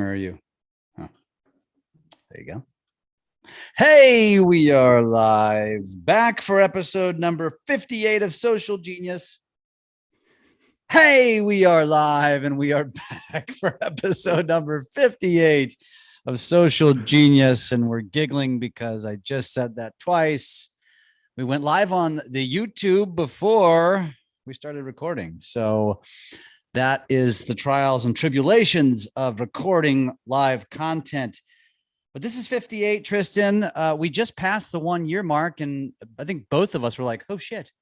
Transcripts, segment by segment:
or are you? Oh, there you go. Hey, we are live back for episode number 58 of Social Genius. Hey, we are live and we are back for episode number 58 of Social Genius. And we're giggling because I just said that twice. We went live on the YouTube before we started recording. So that is the trials and tribulations of recording live content. But this is 58, Tristan. We just passed the 1 year mark, and I think both of us were like, oh shit,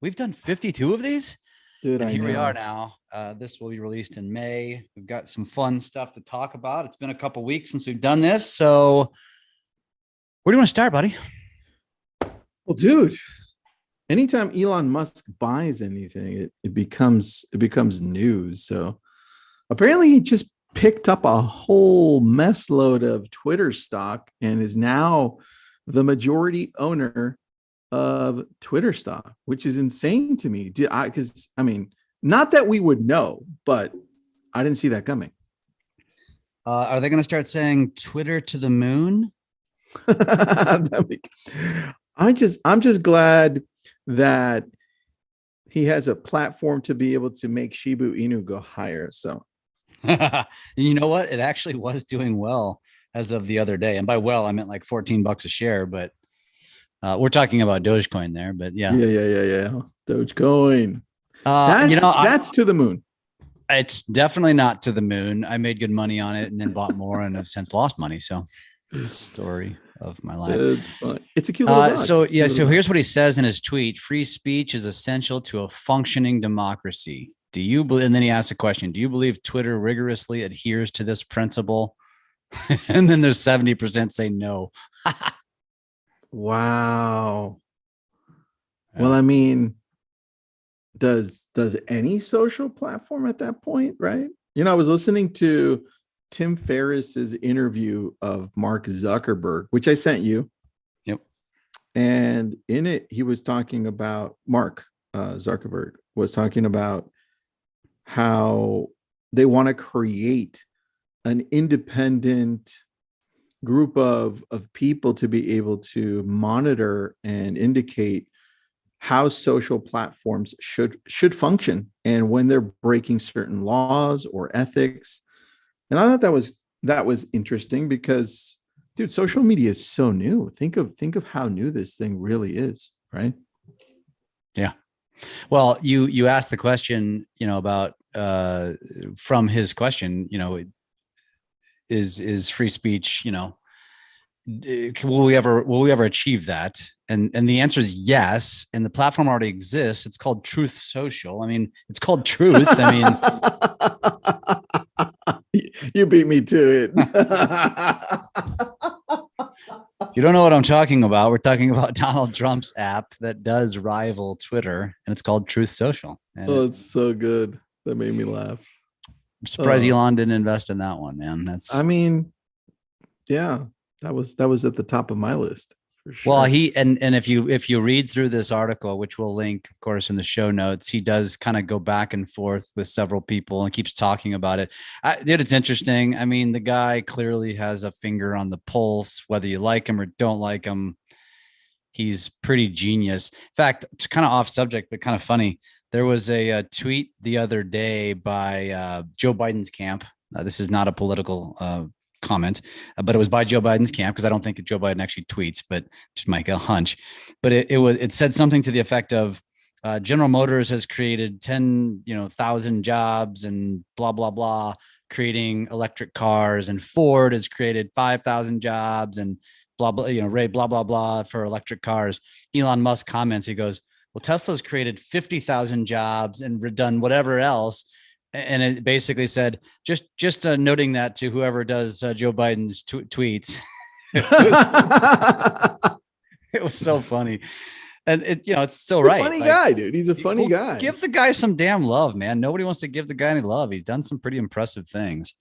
we've done 52 of these. Dude, and here we are now. This will be released in May. We've got some fun stuff to talk about. It's been a couple weeks since we've done this. So where do you want to start, buddy? Well, dude, anytime Elon Musk buys anything, it becomes news. So apparently he just picked up a whole mess load of Twitter stock and is now the majority owner of Twitter stock, which is insane to me. Because I mean, not that we would know, but I didn't see that coming. Are they going to start saying Twitter to the moon? I'm just glad that he has a platform to be able to make Shiba Inu go higher. So, you know what? It actually was doing well as of the other day. And by well, I meant like $14 a share, but we're talking about Dogecoin there, but yeah. Dogecoin. That's to the moon. It's definitely not to the moon. I made good money on it and then bought more and have since lost money. So story of my life. It's a cute little so here's what he says in his tweet. Free speech is essential to a functioning democracy. Do you believe? And then he asks a question. Do you believe Twitter rigorously adheres to this principle? And then there's 70% say no. Wow. Well, I mean, does any social platform at that point, right? I was listening to Tim Ferriss's interview of Mark Zuckerberg, which I sent you. Yep. And in it, he was talking about Mark Zuckerberg was talking about how they want to create an independent group of people to be able to monitor and indicate how social platforms should function and when they're breaking certain laws or ethics. And I thought that was interesting because, dude, social media is so new. Think of how new this thing really is, right? Yeah. Well, you asked the question, about from his question, is free speech, will we ever achieve that? And the answer is yes. And the platform already exists. It's called Truth Social. I mean, it's called Truth. I mean, you beat me to it. You don't know what I'm talking about. We're talking about Donald Trump's app that does rival Twitter, and it's called Truth Social. And it's so good. That made me laugh. I'm surprised Elon didn't invest in that one, man. Yeah, that was at the top of my list. For sure. Well, and if you read through this article, which we'll link, of course, in the show notes, he does kind of go back and forth with several people and keeps talking about it. Dude, it's interesting. I mean, the guy clearly has a finger on the pulse, whether you like him or don't like him. He's pretty genius. In fact, it's kind of off subject, but kind of funny. There was a tweet the other day by Joe Biden's camp. This is not a political comment, but it was by Joe Biden's camp because I don't think Joe Biden actually tweets, but just make a hunch. But it said something to the effect of General Motors has created 10,000 jobs and blah blah blah, creating electric cars, and Ford has created 5,000 jobs and blah blah blah blah blah for electric cars. Elon Musk comments, he goes, well, Tesla's created 50,000 jobs and done whatever else. And it basically said, just noting that to whoever does Joe Biden's tweets. It was so funny. And it's still right. Funny guy, dude. He's a funny guy. Give the guy some damn love, man. Nobody wants to give the guy any love. He's done some pretty impressive things.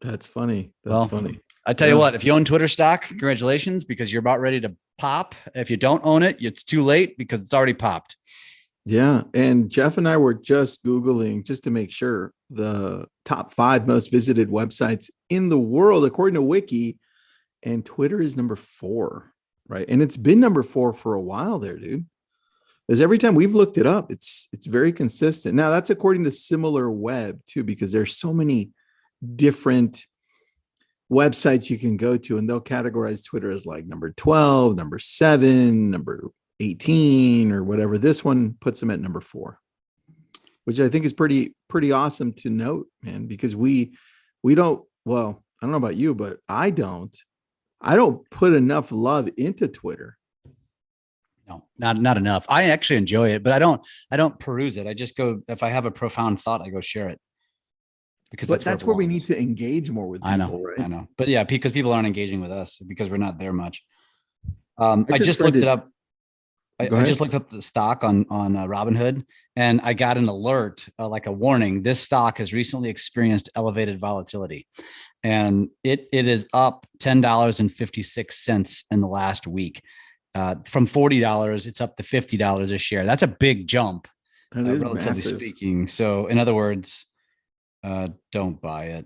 That's funny. That's funny. I tell you what, if you own Twitter stock, congratulations, because you're about ready to pop. If you don't own it, it's too late because it's already popped. Yeah. And Jeff and I were just Googling just to make sure the top 5 most visited websites in the world, according to Wiki, and Twitter is number 4, right? And it's been number 4 for a while there, dude. Because every time we've looked it up, it's very consistent. Now that's according to Similar Web too, because there's so many different websites you can go to, and they'll categorize Twitter as like number 12, number 7, number 18, or whatever. This one puts them at number 4, which I think is pretty awesome to note, man, because we don't, well, I don't know about you, but I don't put enough love into Twitter. No, not enough. I actually enjoy it, but I don't peruse it. I just go, if I have a profound thought, I go share it. Because that's where we need to engage more with people, right? I know. But yeah, because people aren't engaging with us because we're not there much. I just looked it up. I just looked up the stock on Robinhood, and I got an alert, like a warning. This stock has recently experienced elevated volatility, and it is up $10.56 in the last week. From $40, it's up to $50 a share. That's a big jump, relatively speaking. So, in other words, don't buy it.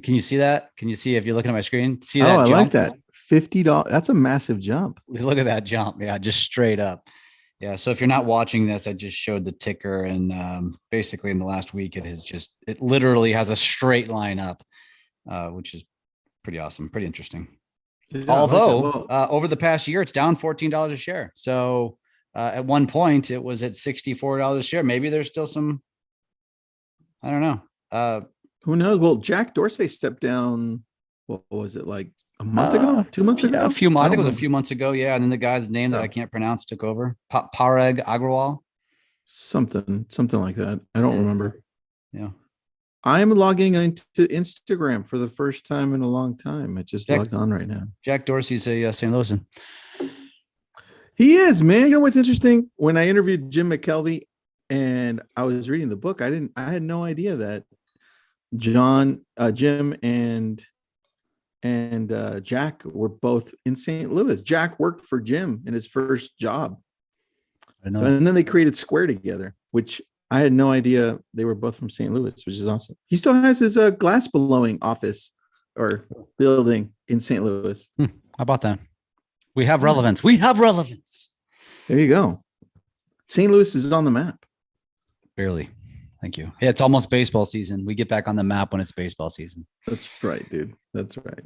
Can you see that? Can you see if you're looking at my screen? See that? Oh, I like that. $50. That's a massive jump. Look at that jump. Yeah, just straight up. Yeah. So if you're not watching this, I just showed the ticker, and basically in the last week, it literally has a straight line up, which is pretty awesome, pretty interesting. Yeah, although over the past year, it's down $14 a share. So at one point, it was at $64 a share. Maybe there's still some, I don't know. Who knows? Well, Jack Dorsey stepped down. What was it, like a month ago? 2 months ago? I think it was a few months ago. Yeah. And then the guy's name that I can't pronounce took over. Parag Agrawal. Something like that. I don't remember. Yeah. I'm logging into Instagram for the first time in a long time. I just logged on right now. Jack Dorsey's a St. Louisan. He is, man. You know what's interesting? When I interviewed Jim McKelvey and I was reading the book, I had no idea that Jim and Jack were both in St. Louis. Jack worked for Jim in his first job. And then they created Square together, which I had no idea they were both from St. Louis, which is awesome. He still has his glass blowing office or building in St. Louis. How about that? We have relevance. We have relevance. There you go. St. Louis is on the map. Barely. Thank you. Yeah, it's almost baseball season. We get back on the map when it's baseball season. That's right, dude. That's right.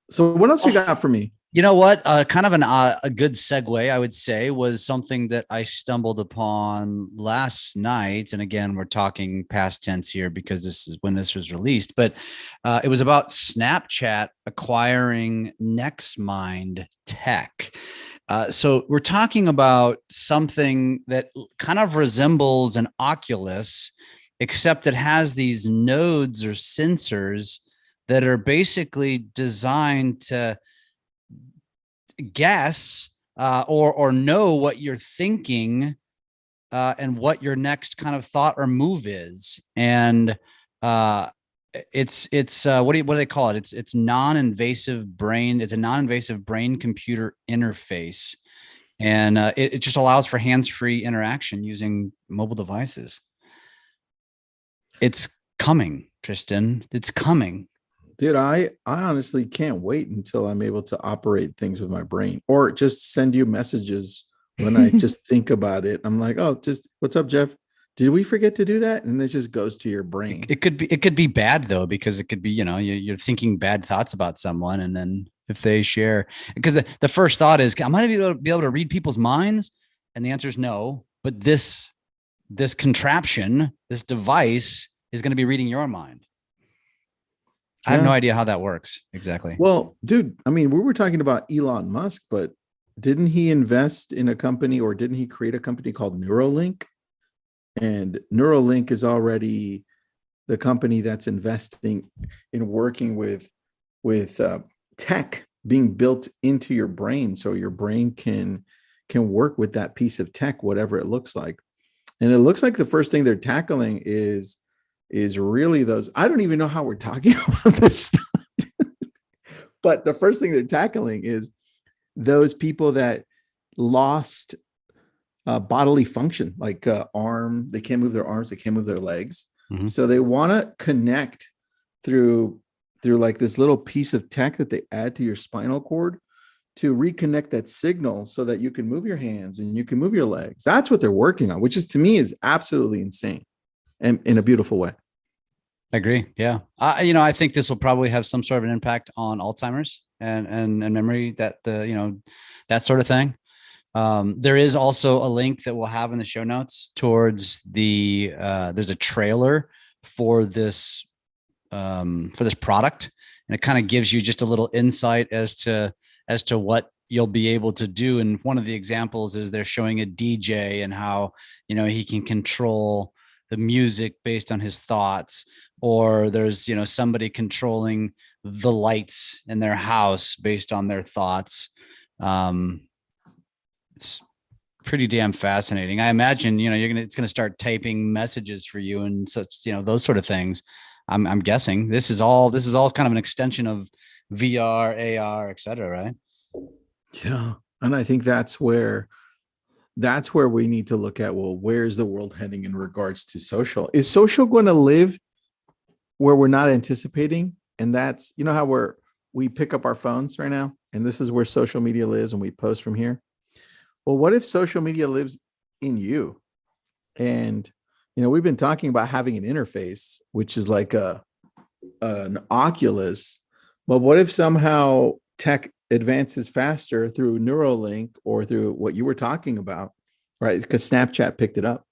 So what else you got for me? You know what? Kind of a good segue, I would say, was something that I stumbled upon last night. And again, we're talking past tense here because this is when this was released. But it was about Snapchat acquiring NextMind Tech. So we're talking about something that kind of resembles an Oculus, except it has these nodes or sensors that are basically designed to guess or know what you're thinking and what your next kind of thought or move is. And it's what do they call it? It's non-invasive brain. It's a non-invasive brain computer interface. And it just allows for hands-free interaction using mobile devices. It's coming, Tristan. It's coming. Dude, I honestly can't wait until I'm able to operate things with my brain or just send you messages when I just think about it. I'm like, oh, just what's up, Jeff? Did we forget to do that? And it just goes to your brain. It could be bad though, because it could be, you're thinking bad thoughts about someone. And then if they share, because the first thought is, am I going to be able to read people's minds? And the answer is no. But this contraption, this device is going to be reading your mind. I have no idea how that works exactly. Well, dude, I mean, we were talking about Elon Musk, but didn't he invest in a company or didn't he create a company called Neuralink? And Neuralink is already the company that's investing in working with tech being built into your brain, so your brain can work with that piece of tech, whatever it looks like. And it looks like the first thing they're tackling is really those. I don't even know how we're talking about this stuff, but the first thing they're tackling is those people that lost bodily function, like arm. They can't move their arms. They can't move their legs. Mhm. So they want to connect through like this little piece of tech that they add to your spinal cord to reconnect that signal so that you can move your hands and you can move your legs. That's what they're working on, which is to me is absolutely insane and in a beautiful way. I agree. Yeah. I think this will probably have some sort of an impact on Alzheimer's and memory, that sort of thing. There is also a link that we'll have in the show notes towards there's a trailer for this product, and it kind of gives you just a little insight as to what you'll be able to do. And one of the examples is they're showing a DJ and how, he can control the music based on his thoughts, or there's, somebody controlling the lights in their house based on their thoughts. It's pretty damn fascinating. I imagine, it's going to start typing messages for you and such, those sort of things. I'm guessing this is all kind of an extension of VR, AR, et cetera, right? Yeah. And I think that's where we need to look at, well, where's the world heading in regards to social? Is social going to live where we're not anticipating? And that's, how we pick up our phones right now, and this is where social media lives and we post from here. Well, what if social media lives in you? And, we've been talking about having an interface, which is like an Oculus. But what if somehow tech advances faster through Neuralink or through what you were talking about, right? Because Snapchat picked it up.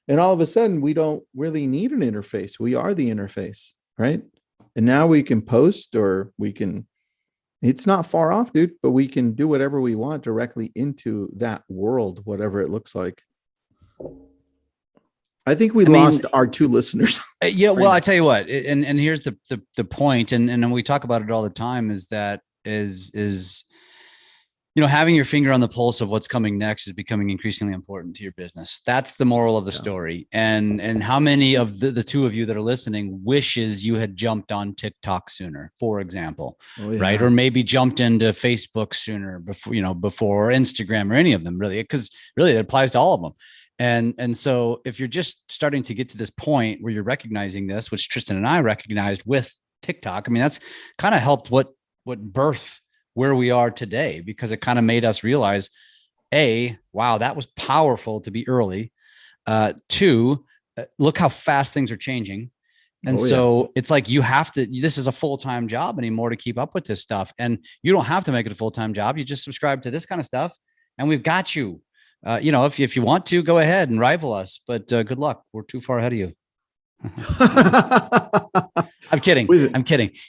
And all of a sudden, we don't really need an interface. We are the interface, right? And now we can post, or it's not far off, dude, but we can do whatever we want directly into that world, whatever it looks like. I think we lost our two listeners. Yeah. Well, I tell you what, and here's the point. And we talk about it all the time, is that having your finger on the pulse of what's coming next is becoming increasingly important to your business. That's the moral of the story. And how many of the two of you that are listening wishes you had jumped on TikTok sooner, for example, right? Or maybe jumped into Facebook sooner before Instagram or any of them, really, because really it applies to all of them. And so if you're just starting to get to this point where you're recognizing this, which Tristan and I recognized with TikTok, I mean, that's kind of helped what birth where we are today, because it kind of made us realize, wow, that was powerful to be early. Two, look how fast things are changing. And it's like, this is a full-time job anymore to keep up with this stuff. And you don't have to make it a full-time job. You just subscribe to this kind of stuff and we've got you. If you want to, go ahead and rival us, but good luck. We're too far ahead of you. I'm kidding.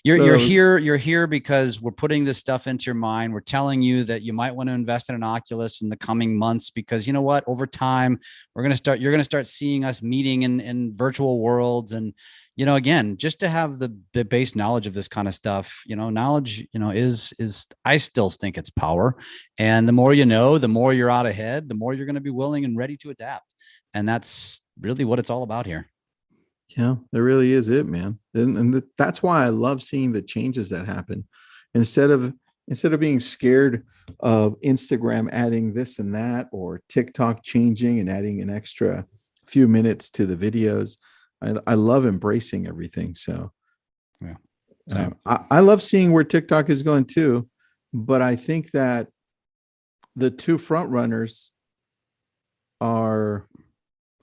You're here because we're putting this stuff into your mind. We're telling you that you might want to invest in an Oculus in the coming months, because you know what, over time, you're going to start seeing us meeting in virtual worlds. And, again, just to have the base knowledge of this kind of stuff, knowledge, is I still think it's power. And the more you know, the more you're out ahead, the more you're going to be willing and ready to adapt. And that's really what it's all about here. Yeah, that really is it, man. And that's why I love seeing the changes that happen. Instead of being scared of Instagram adding this and that, or TikTok changing and adding an extra few minutes to the videos, I love embracing everything. So yeah, I love seeing where TikTok is going too. But I think that the two front runners are,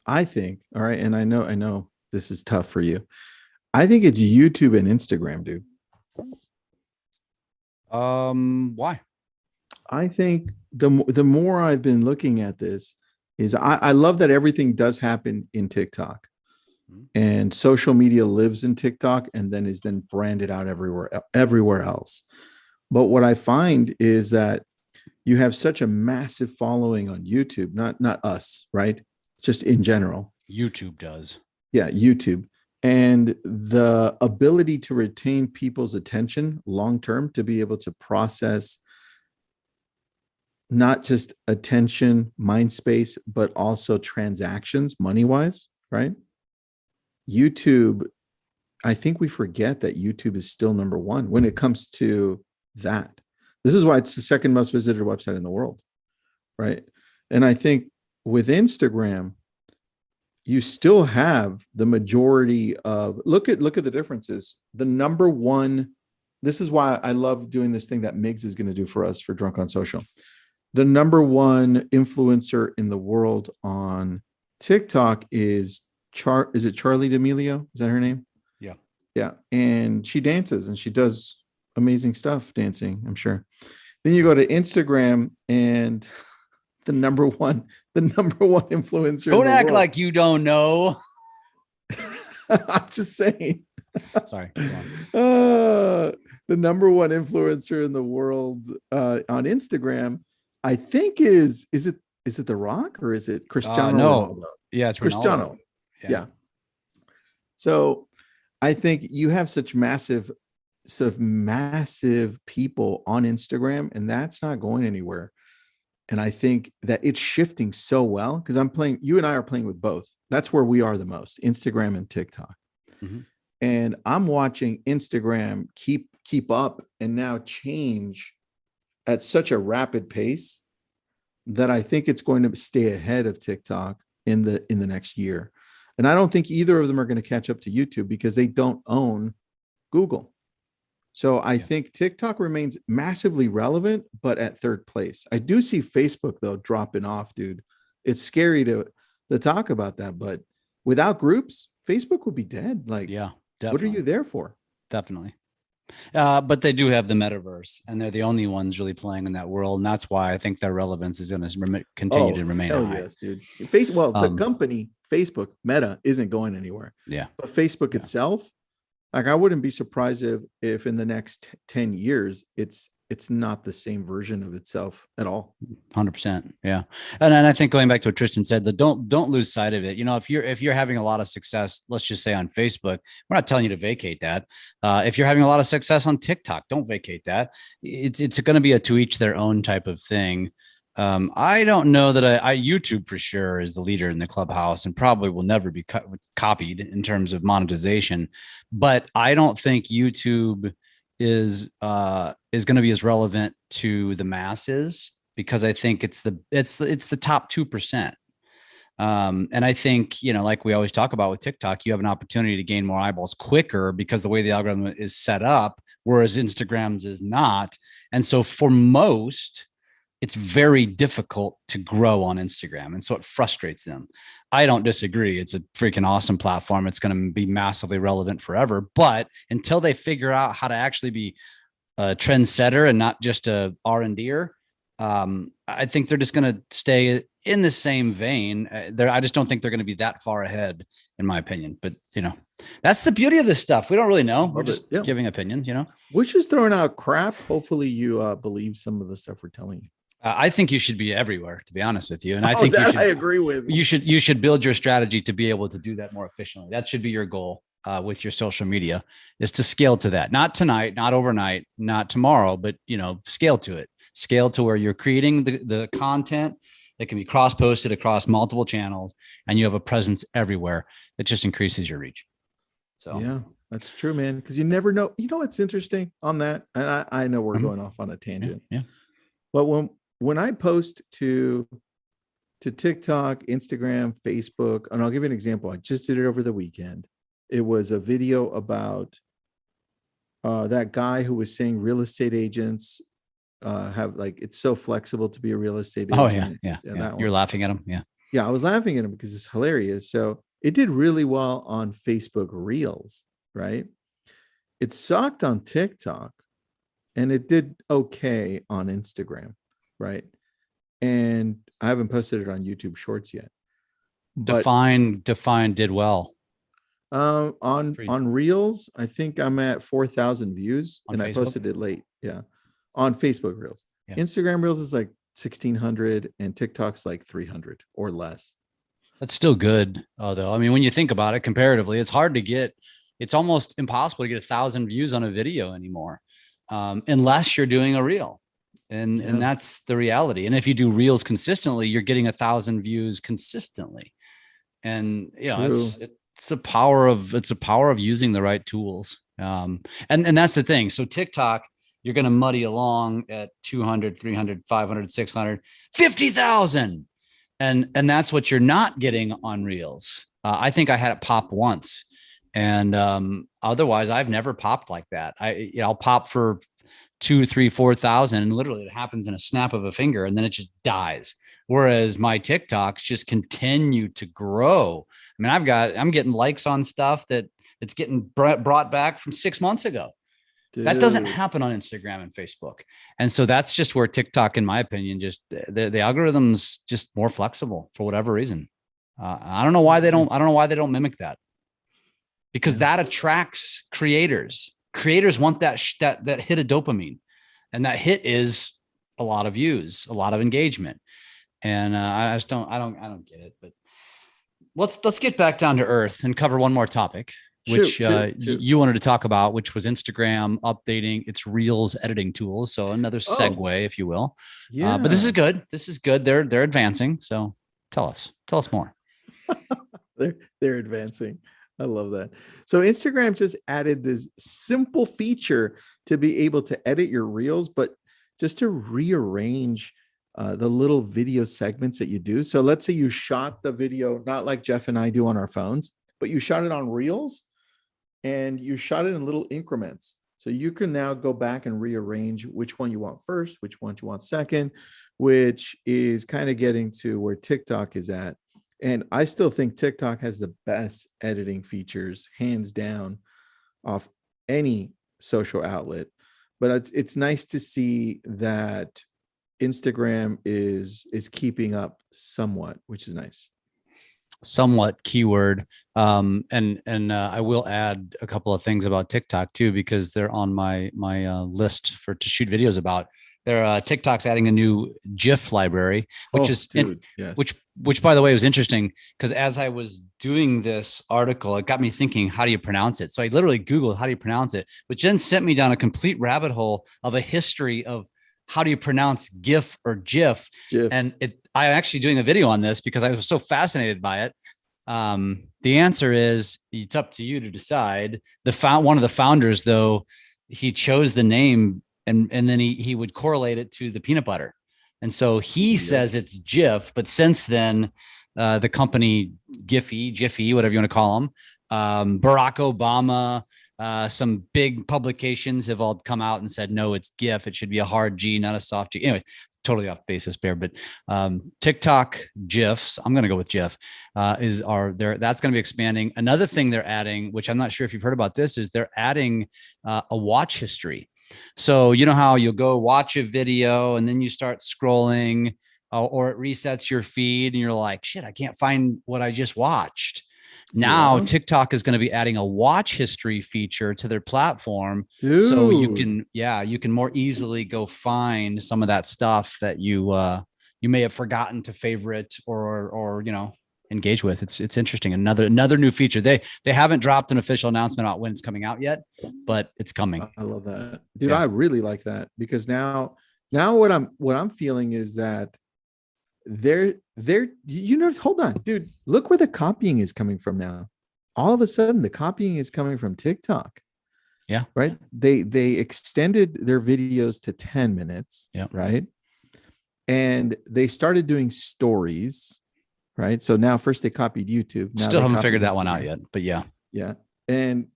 all right, and I know this is tough for you. I think it's YouTube and Instagram, dude. Why? I think the more I've been looking at this is I love that everything does happen in TikTok, and social media lives in TikTok and then is then branded out everywhere else. But what I find is that you have such a massive following on YouTube, not us, right? Just in general. YouTube does. Yeah, YouTube. And the ability to retain people's attention long-term, to be able to process not just attention, mind space, but also transactions money-wise, right? YouTube, I think we forget that YouTube is still number one when it comes to that. This is why it's the second most visited website in the world, right? And I think with Instagram, you still have the majority of look at the differences. The number one, this is why I love doing this thing that Migs is going to do for us for Drunk on Social. The number one influencer in the world on TikTok is it Charlie D'Amelio? Is that her name? Yeah. Yeah. And she dances and she does amazing stuff dancing, I'm sure. Then you go to Instagram and the number one influencer. Don't act like you don't know. I'm just saying. Sorry. The number one influencer in the world on Instagram, I think is it The Rock or is it Cristiano Ronaldo? Yeah, it's Cristiano. Yeah. So I think you have such massive people on Instagram, and that's not going anywhere. And I think that it's shifting so well because you and I are playing with both. That's where we are the most, Instagram and TikTok. Mm-hmm. And I'm watching Instagram keep up and now change at such a rapid pace that I think it's going to stay ahead of TikTok in the next year. And I don't think either of them are going to catch up to YouTube because they don't own Google. So I think TikTok remains massively relevant, but at third place. I do see Facebook, though, dropping off, dude. It's scary to talk about that, but without groups, Facebook would be dead. Like, yeah, definitely. What are you there for? Definitely. But they do have the metaverse, and they're the only ones really playing in that world. And that's why I think their relevance is going to continue to remain high. Yes, dude. The company, Facebook, Meta, isn't going anywhere. Yeah. But Facebook itself, like, I wouldn't be surprised if in the next 10 years, it's not the same version of itself at all. 100%. Yeah. And I think going back to what Tristan said, that don't lose sight of it. You know, if you're having a lot of success, let's just say on Facebook, we're not telling you to vacate that. If you're having a lot of success on TikTok, don't vacate that. It's going to be a to each their own type of thing. I don't know that YouTube for sure is the leader in the clubhouse and probably will never be copied in terms of monetization, but I don't think YouTube is going to be as relevant to the masses because I think it's the top 2%. And I think, you know, like we always talk about with TikTok, you have an opportunity to gain more eyeballs quicker because the way the algorithm is set up, whereas Instagram's is not. And so for most, it's very difficult to grow on Instagram. And so it frustrates them. I don't disagree. It's a freaking awesome platform. It's going to be massively relevant forever. But until they figure out how to actually be a trendsetter and not just a R&Der, I think they're just going to stay in the same vein. I just don't think they're going to be that far ahead, in my opinion. But, you know, that's the beauty of this stuff. We don't really know. We're just giving opinions, you know. We're just throwing out crap. Hopefully you believe some of the stuff we're telling you. I think you should be everywhere, to be honest with you. And I think I agree with you should build your strategy to be able to do that more efficiently. That should be your goal with your social media, is to scale to that. Not tonight, not overnight, not tomorrow, but, you know, scale to it. Scale to where you're creating the content that can be cross-posted across multiple channels, and you have a presence everywhere. It just increases your reach. So yeah, that's true, man. Because you never know. You know what's interesting on that? And I know we're going off on a tangent. Yeah. But when I post to TikTok, Instagram, Facebook, and I'll give you an example. I just did it over the weekend. It was a video about that guy who was saying real estate agents have, like, it's so flexible to be a real estate agent. Oh yeah. You're laughing at him. Yeah, I was laughing at him because it's hilarious. So it did really well on Facebook Reels, right? It sucked on TikTok, and it did okay on Instagram, right? And I haven't posted it on YouTube Shorts yet. But Define did well. On Reels, I think I'm at 4,000 views, and Facebook? I posted it late. Yeah, on Facebook Reels. Yeah. Instagram Reels is like 1,600, and TikTok's like 300 or less. That's still good, though. I mean, when you think about it comparatively, it's hard to get. It's almost impossible to get 1,000 views on a video anymore, unless you're doing a reel. And that's the reality. And if you do reels consistently, you're getting 1,000 views consistently. And it's the power of using the right tools. And that's the thing. So TikTok, you're going to muddy along at 200, 300, 500, 600, 50,000. and that's what you're not getting on Reels. I think I had it pop once, and otherwise I've never popped like that. I'll pop for 2, 3, 4,000, and literally it happens in a snap of a finger, and then it just dies. Whereas my TikToks just continue to grow. I mean, I'm getting likes on stuff that it's getting brought back from 6 months ago. Dude. That doesn't happen on Instagram and Facebook. And so that's just where TikTok, in my opinion, just the algorithm's just more flexible for whatever reason. I don't know why they don't mimic that, because that attracts creators. Creators want that hit of dopamine, and that hit is a lot of views, a lot of engagement. And I don't get it. But let's get back down to earth and cover one more topic, which you wanted to talk about, which was Instagram updating its Reels editing tools. So another segue, if you will. Yeah. But this is good. This is good. They're advancing. So tell us more. They're advancing. I love that. So Instagram just added this simple feature to be able to edit your Reels, but just to rearrange the little video segments that you do. So let's say you shot the video, not like Jeff and I do on our phones, but you shot it on Reels and you shot it in little increments. So you can now go back and rearrange which one you want first, which one you want second, which is kind of getting to where TikTok is at. And I still think TikTok has the best editing features, hands down, off any social outlet. But it's nice to see that Instagram is keeping up somewhat, which is nice. Somewhat keyword. And I will add a couple of things about TikTok too, because they're on my list to shoot videos about. TikTok's adding a new GIF library, which which by the way was interesting, because as I was doing this article, it got me thinking, how do you pronounce it? So I literally Googled how do you pronounce it, which then sent me down a complete rabbit hole of a history of how do you pronounce GIF or GIF. And I'm actually doing a video on this because I was so fascinated by it. The answer is, it's up to you to decide. One of the founders, though, he chose the name and then he would correlate it to the peanut butter. And so he says it's GIF, but since then, the company Jiffy, whatever you want to call them, Barack Obama, some big publications have all come out and said, no, it's GIF. It should be a hard G, not a soft G. Anyway, totally off basis there, but TikTok GIFs, I'm going to go with GIF, that's going to be expanding. Another thing they're adding, which I'm not sure if you've heard about this, is they're adding a watch history. So you know how you'll go watch a video and then you start scrolling, or it resets your feed and you're like, shit, I can't find what I just watched. Now TikTok is going to be adding a watch history feature to their platform. Dude. So you can more easily go find some of that stuff that you may have forgotten to favorite or engage with. It's interesting. Another new feature. They haven't dropped an official announcement about when it's coming out yet, but it's coming. I love that, dude. Yeah. I really like that, because now what I'm feeling is that they're hold on, dude, look where the copying is coming from now. All of a sudden the copying is coming from TikTok. Yeah. Right. They extended their videos to 10 minutes. Yeah. Right. And they started doing stories. Right. So now first they copied YouTube. Now still haven't figured that one out yet, but yeah. Yeah. And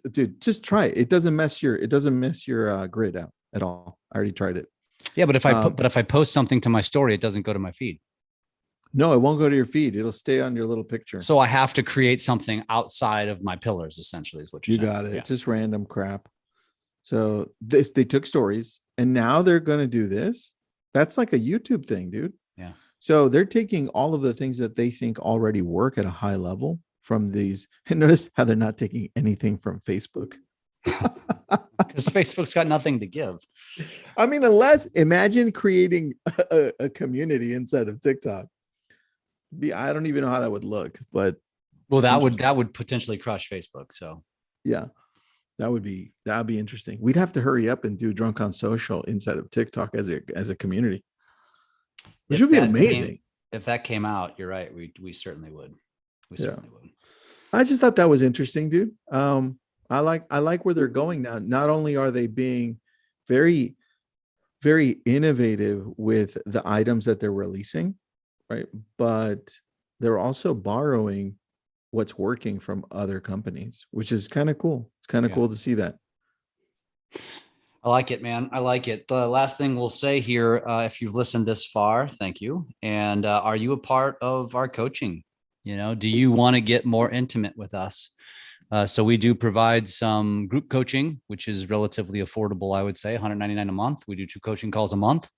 dude, just try it. It doesn't mess your grid out at all. I already tried it. Yeah, but if I post something to my story, it doesn't go to my feed. No, it won't go to your feed. It'll stay on your little picture. So I have to create something outside of my pillars, essentially, is what you're saying. You got it. Yeah. Just random crap. So they took stories and now they're going to do this. That's like a YouTube thing, dude. Yeah. So they're taking all of the things that they think already work at a high level from these. And notice how they're not taking anything from Facebook. Because Facebook's got nothing to give. I mean, imagine creating a community inside of TikTok. I don't even know how that would look, but that would potentially crush Facebook. So yeah, that would be interesting. We'd have to hurry up and do Drunk on Social inside of TikTok as a community, which would be amazing. If that came out, you're right. We certainly would. Certainly would. I just thought that was interesting, dude. I like where they're going now. Not only are they being very, very innovative with the items that they're releasing, right? But they're also borrowing what's working from other companies, which is kind of cool. It's kind of cool to see that. I like it, man. I like it. The last thing we'll say here, if you've listened this far, thank you. And are you a part of our coaching? Do you want to get more intimate with us? So we do provide some group coaching, which is relatively affordable, I would say, $199 a month. We do 2 coaching calls a month.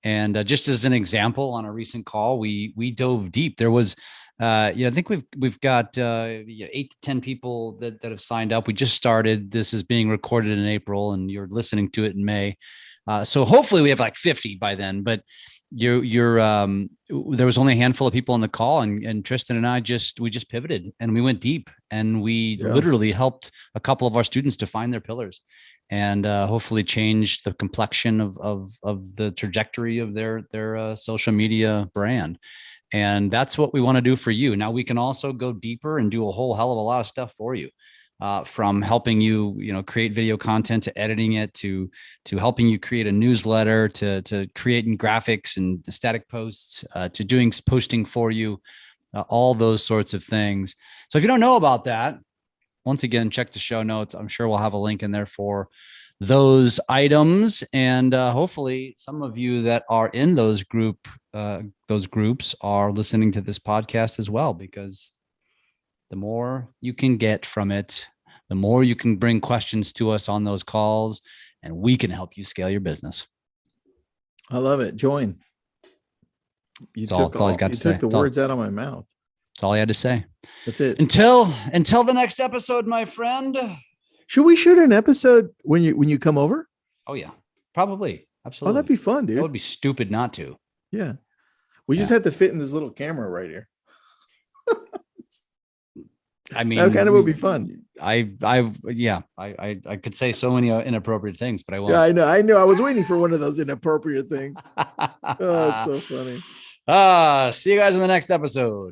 And just as an example, on a recent call, we dove deep. There was, I think we've got 8 to 10 people that have signed up. We just started. This is being recorded in April, and you're listening to it in May. So hopefully we have like 50 by then. But there was only a handful of people on the call, and Tristan and I we just pivoted and we went deep, and we literally helped a couple of our students define their pillars, and hopefully change the complexion of the trajectory of their social media brand. And that's what we want to do for you. Now we can also go deeper and do a whole hell of a lot of stuff for you, from helping you, create video content, to editing it, to helping you create a newsletter, to creating graphics and static posts, to doing posting for you, all those sorts of things. So if you don't know about that, once again, check the show notes. I'm sure we'll have a link in there for those items. And hopefully some of you that are in those groups are listening to this podcast as well, because the more you can get from it, the more you can bring questions to us on those calls, and we can help you scale your business. I love it. Join. You took the words out of my mouth. That's all I had to say. That's it. Until the next episode, my friend. Should we shoot an episode when you come over? Oh yeah, probably. Absolutely. Oh, that'd be fun, dude. That would be stupid not to. Yeah. We just have to fit in this little camera right here. I mean, that kind of would be fun. I could say so many inappropriate things, but I won't. Yeah, I know. I was waiting for one of those inappropriate things. Oh, it's so funny. See you guys in the next episode.